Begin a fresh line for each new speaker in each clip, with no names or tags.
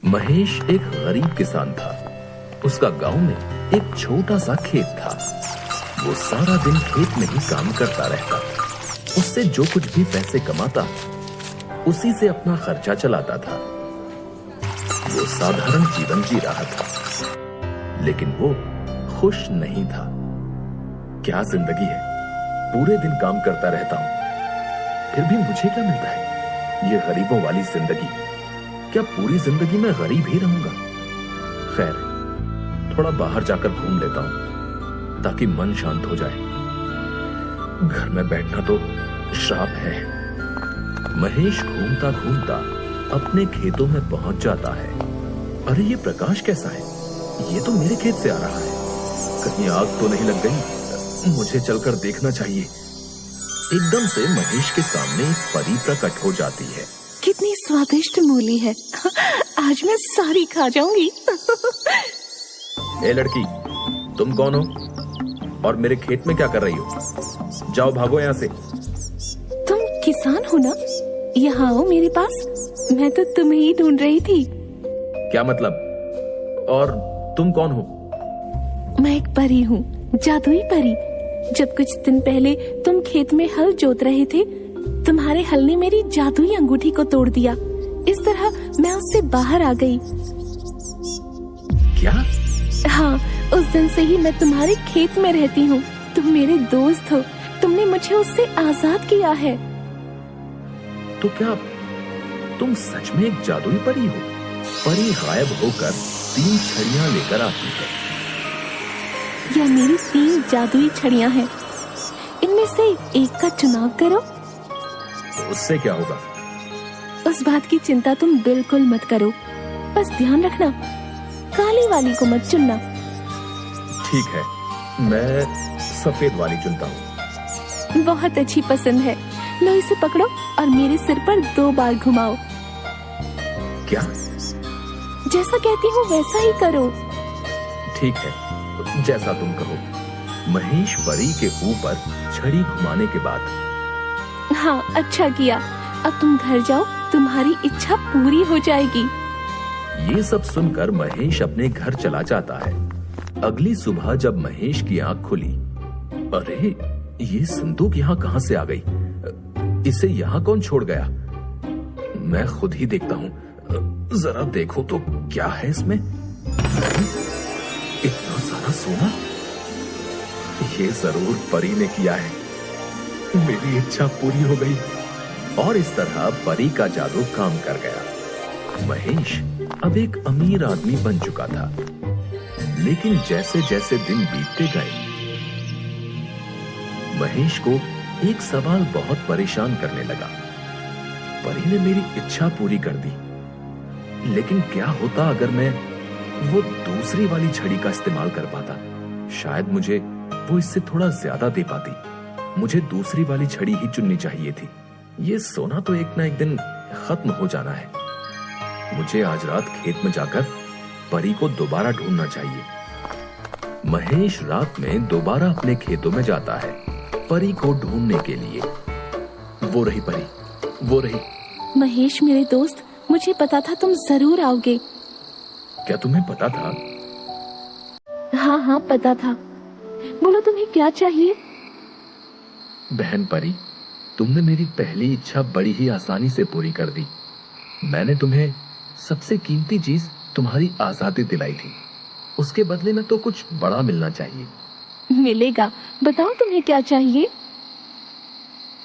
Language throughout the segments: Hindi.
महेश एक गरीब किसान था। उसका गांव में एक छोटा सा खेत था। वो सारा दिन खेत में ही काम करता रहता। उससे जो कुछ भी पैसे कमाता उसी से अपना खर्चा चलाता था। वो साधारण जीवन जी रहा था, लेकिन वो खुश नहीं था। क्या जिंदगी है, पूरे दिन काम करता रहता हूं, फिर भी मुझे क्या मिलता है? ये गरीबों वाली जिंदगी। क्या पूरी जिंदगी मैं गरीब ही रहूंगा? खैर, थोड़ा बाहर जाकर घूम लेता हूं ताकि मन शांत हो जाए। घर में बैठना तो श्राप है। महेश घूमता घूमता अपने खेतों में पहुंच जाता है। अरे ये प्रकाश कैसा है? ये तो मेरे खेत से आ रहा है। कहीं आग तो नहीं लग गई? मुझे चलकर देखना चाहिए। एकदम से महेश के सामने एक परी प्रकट हो जाती है।
कितनी स्वादिष्ट मूली है। आज मैं सारी खा जाऊंगी।
ए लड़की, तुम कौन हो और मेरे खेत में क्या कर रही हो? जाओ, भागो यहाँ से।
तुम किसान हो ना? यहाँ आओ मेरे पास। मैं तो तुम्हें ही ढूंढ रही थी।
क्या मतलब? और तुम कौन हो?
मैं एक परी हूँ, जादुई परी। जब कुछ दिन पहले तुम खेत में हल जोत रहे थे, तुम्हारे हल ने मेरी जादुई अंगूठी को तोड़ दिया। इस तरह मैं उससे बाहर आ गई।
क्या?
हाँ, उस दिन से ही मैं तुम्हारे खेत में रहती हूँ। तुम मेरे दोस्त हो। तुमने मुझे उससे आजाद किया है।
तो क्या तुम सच में एक जादुई परी हो? परी गायब होकर 3 छड़ियां लेकर आती है।
यह मेरी 3 जादुई छड़ियां हैं। इनमें से एक का चुनाव करो।
तो उससे क्या होगा?
उस बात की चिंता तुम बिल्कुल मत करो। बस ध्यान रखना, काली वाली को मत चुनना।
ठीक है, मैं सफेद वाली चुनता हूँ।
बहुत अच्छी पसंद है। लो इसे पकड़ो और मेरे सिर पर 2 बार घुमाओ।
क्या?
जैसा कहती हूँ वैसा ही करो।
ठीक है, जैसा तुम कहो। महेश परी के ऊपर छड़ी घुमाने के बाद,
हाँ, अच्छा किया। अब तुम घर जाओ, तुम्हारी इच्छा पूरी हो जाएगी।
ये सब सुनकर महेश अपने घर चला जाता है। अगली सुबह जब महेश की आंख खुली, अरे ये संदूक यहाँ कहाँ से आ गई? इसे यहाँ कौन छोड़ गया? मैं खुद ही देखता हूँ। जरा देखो तो क्या है इसमें? इतना सारा सोना? ये जरूर परी ने किया है। मेरी इच्छा पूरी हो गई। और इस तरह परी का जादू काम कर गया। महेश अब एक अमीर आदमी बन चुका था। लेकिन जैसे जैसे दिन बीतते गए, महेश को एक सवाल बहुत परेशान करने लगा। परी ने मेरी इच्छा पूरी कर दी, लेकिन क्या होता अगर मैं वो दूसरी वाली छड़ी का इस्तेमाल कर पाता? शायद मुझे वो इससे थोड़ा ज्यादा दे पाती। मुझे दूसरी वाली छड़ी ही चुननी चाहिए थी। ये सोना तो एक ना एक दिन खत्म हो जाना है। मुझे आज रात खेत में जाकर परी को दोबारा ढूंढना चाहिए। महेश रात में दोबारा अपने खेतों में जाता है परी को ढूंढने के लिए। वो रही परी, वो रही।
महेश मेरे दोस्त, मुझे पता था तुम जरूर आओगे।
क्या तुम्हें पता था?
हाँ हाँ, पता था। बोलो, तुम्हें क्या चाहिए?
बहन परी, तुमने मेरी पहली इच्छा बड़ी ही आसानी से पूरी कर दी। मैंने तुम्हें सबसे कीमती चीज तुम्हारी आजादी दिलाई थी। उसके बदले में तो कुछ बड़ा मिलना चाहिए।
मिलेगा। बताओ तुम्हें क्या चाहिए?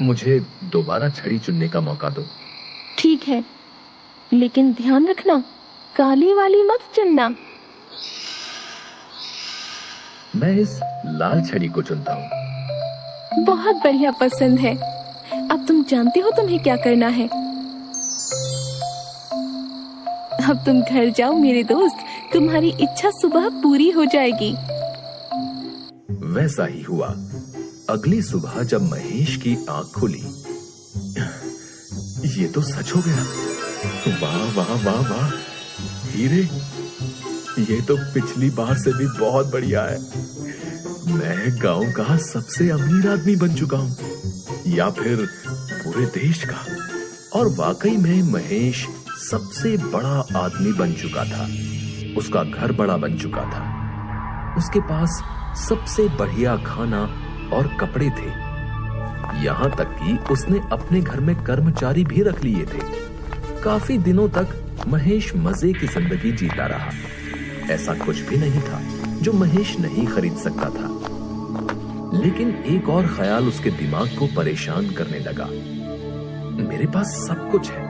मुझे दोबारा छड़ी चुनने का मौका दो।
ठीक है, लेकिन ध्यान रखना, काली वाली मत चुनना।
मैं इस लाल छड़ी को चुनता हूँ।
बहुत बढ़िया पसंद है। अब तुम जानते हो तुम्हें क्या करना है। अब तुम घर जाओ मेरे दोस्त, तुम्हारी इच्छा सुबह पूरी हो जाएगी।
वैसा ही हुआ। अगली सुबह जब महेश की आंख खुली, ये तो सच हो गया। वाह वाह वाह वाह, हीरे! ये तो पिछली बार से भी बहुत बढ़िया है। मैं गांव का सबसे अमीर आदमी बन चुका हूँ, या फिर पूरे देश का। और वाकई में महेश सबसे बड़ा आदमी बन चुका था। उसका घर बड़ा बन चुका था। उसके पास सबसे बढ़िया खाना और कपड़े थे। यहां तक कि उसने अपने घर में कर्मचारी भी रख लिए थे। काफी दिनों तक महेश मजे की जिंदगी जीता रहा। ऐसा कुछ भी नहीं था जो महेश नहीं खरीद सकता था। लेकिन एक और ख्याल उसके दिमाग को परेशान करने लगा। मेरे पास सब कुछ है,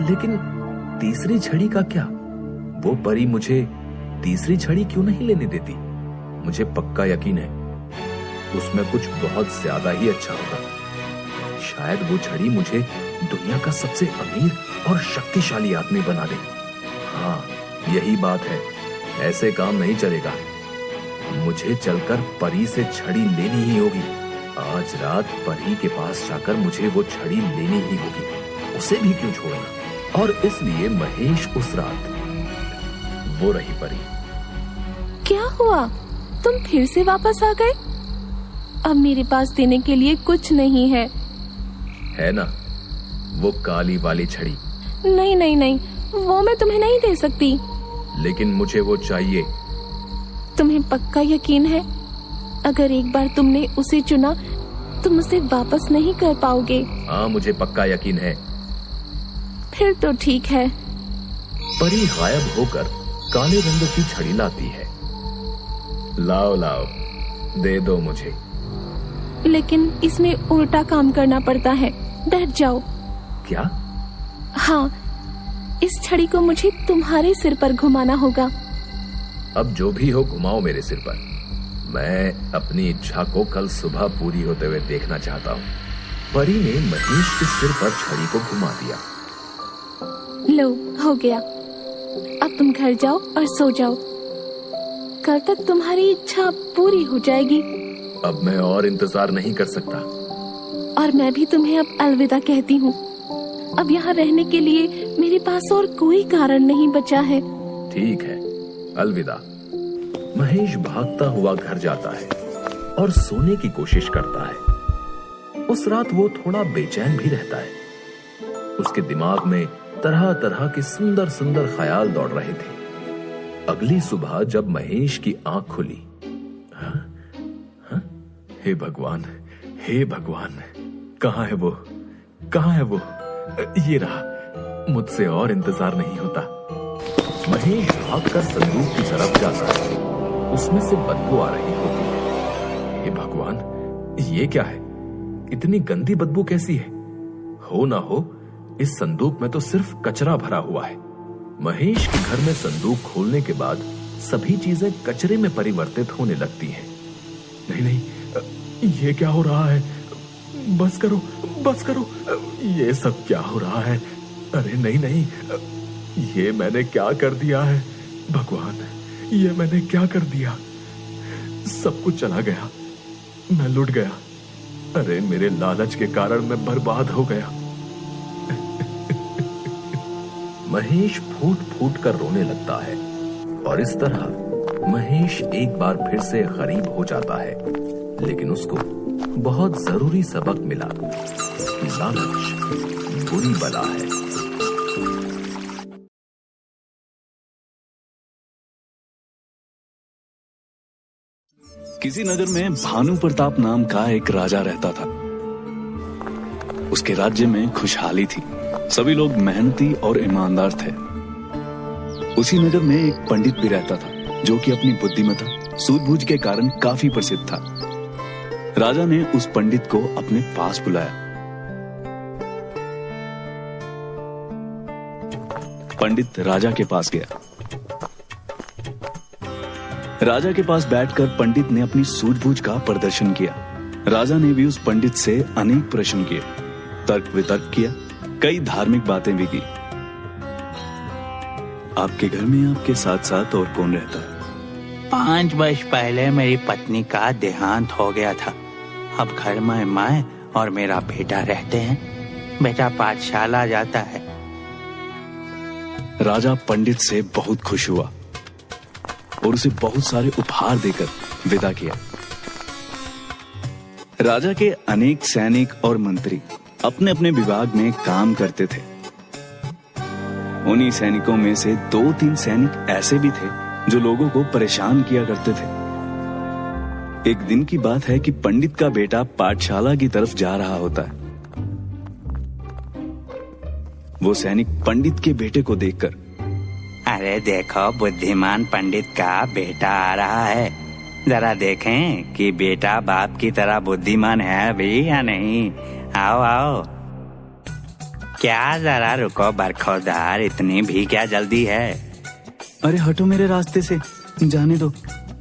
लेकिन तीसरी छड़ी का क्या? वो परी मुझे तीसरी छड़ी क्यों नहीं लेने देती? मुझे पक्का यकीन है उसमें कुछ बहुत ज्यादा ही अच्छा होगा। शायद वो छड़ी मुझे दुनिया का सबसे अमीर और शक्तिशाली आदमी बना दे। हाँ, यही बात है। ऐसे काम नहीं चलेगा। मुझे चलकर परी से छड़ी लेनी ही होगी। आज रात परी के पास जाकर मुझे वो छड़ी लेनी ही होगी। उसे भी क्यों छोड़ना? और इसलिए महेश उस रात वो रही परी।
क्या हुआ? तुम फिर से वापस आ गए? अब मेरे पास देने के लिए कुछ नहीं है।
है ना वो काली वाली छड़ी?
नहीं नहीं नहीं, वो मैं तुम्हें नहीं दे सकती।
लेकिन मुझे वो चाहिए।
तुम्हें पक्का यकीन है? अगर एक बार तुमने उसे चुना, तुम उसे वापस नहीं कर पाओगे।
हाँ, मुझे पक्का यकीन है।
फिर तो ठीक है।
परी गायब होकर काले रंग की छड़ी लाती है। लाओ लाओ, दे दो मुझे।
लेकिन इसमें उल्टा काम करना पड़ता है। बैठ जाओ।
क्या?
हाँ, इस छड़ी को मुझे तुम्हारे सिर पर घुमाना होगा।
अब जो भी हो, घुमाओ मेरे सिर पर। मैं अपनी इच्छा को कल सुबह पूरी होते हुए देखना चाहता हूँ। परी ने महेश के सिर पर छड़ी को घुमा दिया।
लो, हो गया। अब तुम घर जाओ और सो जाओ। कल तक तुम्हारी इच्छा पूरी हो जाएगी।
अब मैं और इंतजार नहीं कर सकता।
और मैं भी तुम्हें अब अलविदा कहती हूँ। अब यहाँ रहने के लिए मेरे पास और कोई कारण नहीं बचा है।
ठीक है, अलविदा। महेश भागता हुआ घर जाता है और सोने की कोशिश करता है। उस रात वो थोड़ा बेचैन भी रहता है। उसके दिमाग में तरह तरह के सुंदर सुंदर ख्याल दौड़ रहे थे। अगली सुबह जब महेश की आंख खुली, हे भगवान, हे भगवान, कहाँ है वो? कहाँ है वो? ये रहा। मुझसे और इंतजार नहीं होता। महेश भागकर संदूक की तरफ जाता है। उसमें से बदबू आ रही होती है। हे भगवान, ये क्या है? इतनी गंदी बदबू कैसी है? हो ना हो इस संदूक में तो सिर्फ कचरा भरा हुआ है। महेश के घर में संदूक खोलने के बाद सभी चीजें कचरे में परिवर्तित होने लगती हैं। नहीं नहीं, ये क्या हो रहा है? बस करो, बस करो। ये सब क्या हो रहा है? अरे नहीं नहीं, ये मैंने क्या कर दिया है? भगवान, ये मैंने क्या कर दिया? सब कुछ चला गया। मैं लुट गया। अरे मेरे लालच के कारण मैं बर्बाद हो गया। महेश फूट फूट कर रोने लगता है और इस तरह महेश एक बार फिर से गरीब हो जाता है। लेकिन उसको बहुत जरूरी सबक मिला कि लालच बुरी बला है।
किसी नगर में भानु प्रताप नाम का एक राजा रहता था। उसके राज्य में खुशहाली थी। सभी लोग मेहनती और ईमानदार थे। उसी नगर में एक पंडित भी रहता था जो कि अपनी बुद्धिमत्ता, सूझबूझ के कारण काफी प्रसिद्ध था। राजा ने उस पंडित को अपने पास बुलाया। पंडित राजा के पास गया। राजा के पास बैठकर पंडित ने अपनी सूझबूझ का प्रदर्शन किया। राजा ने भी उस पंडित से अनेक प्रश्न किए, तर्क वितर्क किया, कई धार्मिक बातें भी की। आपके घर में आपके साथ साथ और कौन रहता है?
5 वर्ष पहले मेरी पत्नी का देहांत हो गया था। अब घर में मैं और मेरा बेटा रहते हैं। बेटा पाठशाला जाता है।
राजा पंडित से बहुत खुश हुआ और उसे बहुत सारे उपहार देकर विदा किया। राजा के अनेक सैनिक और मंत्री अपने अपने विभाग में काम करते थे। उन्हीं सैनिकों में से 2-3 सैनिक ऐसे भी थे जो लोगों को परेशान किया करते थे। एक दिन की बात है कि पंडित का बेटा पाठशाला की तरफ जा रहा होता है। वो सैनिक पंडित के बेटे को देखकर,
अरे देखो, बुद्धिमान पंडित का बेटा आ रहा है, जरा देखें कि बेटा बाप की तरह बुद्धिमान है भी या नहीं। आओ आओ। क्या जरा रुको बरखोदार, इतनी भी क्या जल्दी है?
अरे हटो मेरे रास्ते से, जाने दो,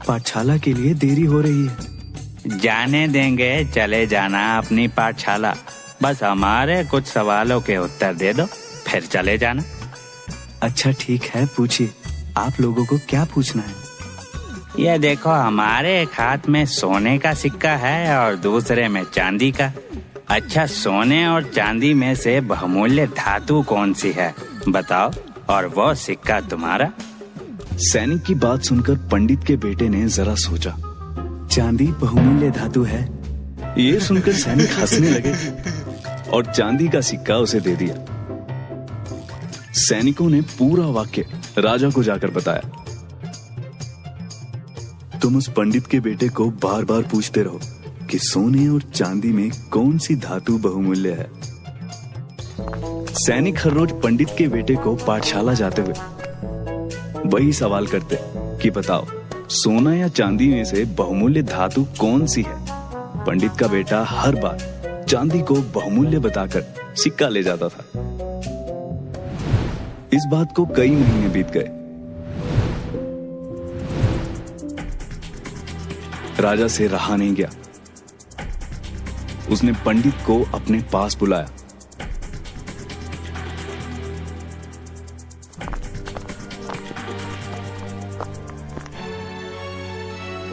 पाठशाला के लिए देरी हो रही है।
जाने देंगे, चले जाना अपनी पाठशाला, बस हमारे कुछ सवालों के उत्तर दे दो, फिर चले जाना।
अच्छा ठीक है, पूछिए, आप लोगों को क्या पूछना है?
ये देखो, हमारे एक हाथ में सोने का सिक्का है और दूसरे में चांदी का। अच्छा, सोने और चांदी में से बहुमूल्य धातु कौन सी है बताओ, और वो सिक्का तुम्हारा?
सैनिक की बात सुनकर पंडित के बेटे ने जरा सोचा। चांदी बहुमूल्य धातु है। ये सुनकर सैनिक हंसने लगे और चांदी का सिक्का उसे दे दिया। सैनिकों ने पूरा वाक्य राजा को जाकर बताया। तुम उस पंडित के बेटे को बार बार पूछते रहो कि सोने और चांदी में कौन सी धातु बहुमूल्य है। सैनिक हर रोज पंडित के बेटे को पाठशाला जाते हुए वही सवाल करते कि बताओ, सोना या चांदी में से बहुमूल्य धातु कौन सी है। पंडित का बेटा हर बार चांदी को बहुमूल्य बताकर सिक्का ले जाता था। इस बात को कई महीने बीत गए। राजा से रहा नहीं गया। उसने पंडित को अपने पास बुलाया।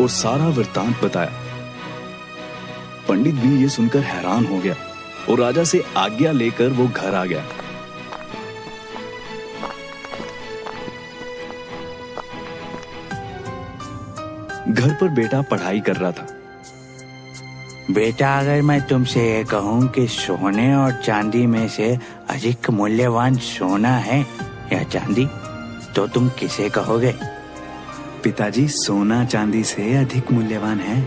और सारा वृत्तांत बताया। पंडित भी ये सुनकर हैरान हो गया और राजा से आज्ञा लेकर वो घर आ गया। घर पर बेटा पढ़ाई कर रहा था।
बेटा, अगर मैं तुमसे ये कहूं कि सोने और चांदी में से अधिक मूल्यवान सोना है या चांदी, तो तुम किसे कहोगे?
पिताजी, सोना चांदी से अधिक मूल्यवान है।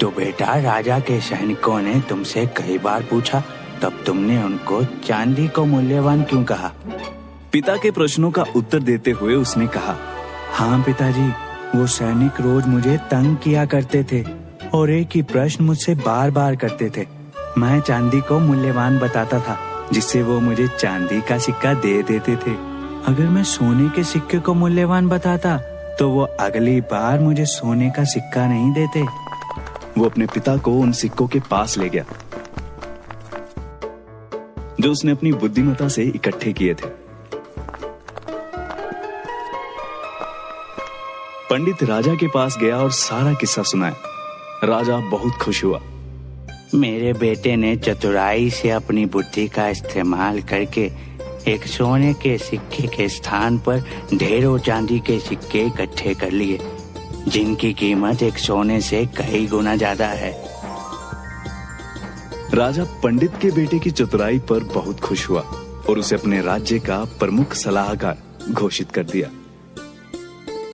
तो बेटा, राजा के सैनिकों ने तुमसे कई बार पूछा, तब तुमने उनको चांदी को मूल्यवान क्यों कहा?
पिता के प्रश्नों का उत्तर देते हुए उसने कहा, हाँ पिताजी, वो सैनिक रोज मुझे तंग किया करते थे और एक ही प्रश्न मुझसे बार बार करते थे। मैं चांदी को मूल्यवान बताता था, जिससे वो मुझे चांदी का सिक्का दे देते थे। अगर मैं सोने के सिक्के को मूल्यवान बताता तो वो अगली बार मुझे सोने का सिक्का नहीं देते। वो अपने पिता को उन सिक्कों के पास ले गया जो उसने अपनी बुद्धिमत्ता से इकट्ठे किए थे। पंडित राजा के पास गया और सारा किस्सा सुनाया। राजा बहुत खुश हुआ।
मेरे बेटे ने चतुराई से अपनी बुद्धि का इस्तेमाल करके एक सोने के सिक्के के स्थान पर ढेरों चांदी के सिक्के इकट्ठे कर लिए, जिनकी कीमत एक सोने से कई गुना ज्यादा है।
राजा पंडित के बेटे की चतुराई पर बहुत खुश हुआ और उसे अपने राज्य का प्रमुख सलाहकार घोषित कर दिया।